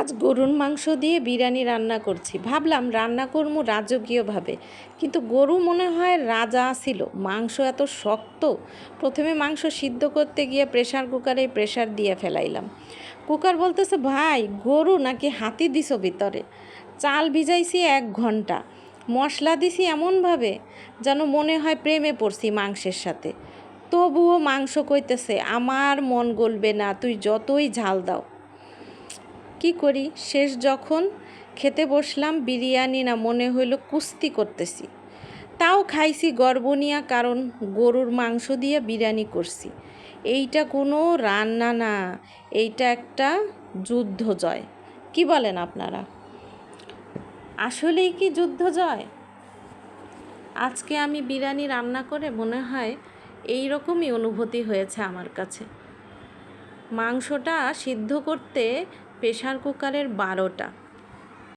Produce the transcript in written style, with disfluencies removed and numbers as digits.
আজ গরুর মাংস দিয়ে বিরিয়ানি রান্না করছি। ভাবলাম রান্না করবো রাজকীয়ভাবে, কিন্তু গরু মনে হয় রাজা ছিল। মাংস এত শক্ত। প্রথমে মাংস সিদ্ধ করতে গিয়ে প্রেশার কুকারে প্রেশার দিয়ে ফেলাইলাম। কুকার বলতেছে, ভাই গরু নাকি হাতি দিছো ভিতরে। চাল ভিজাইছি 1 ঘন্টা, মশলা দিছি এমনভাবে যেন মনে হয় প্রেমে পড়ছি মাংসের সাথে। তবুও মাংস কইতেছে আমার মন গলবে না, তুই যতই ঝাল দাও। কি করি? শেষ যখন খেতে বসলাম, বিরিয়ানি না মনে হইল কুস্তি করতেছি। তাও খাইছি গর্ব নিয়া, কারণ গরুর মাংস দিয়ে বিরিয়ানি করছি। এইটা কোনো রান্না না, এইটা একটা যুদ্ধ জয়। কি বলেন আপনারা? আসলেই কি যুদ্ধ জয়? আজকে আমি বিরিয়ানি রান্না করে মনে হয় এই রকমই অনুভূতি হয়েছে আমার কাছে। মাংসটা সিদ্ধ করতে প্রেশার কুকারের 12টা,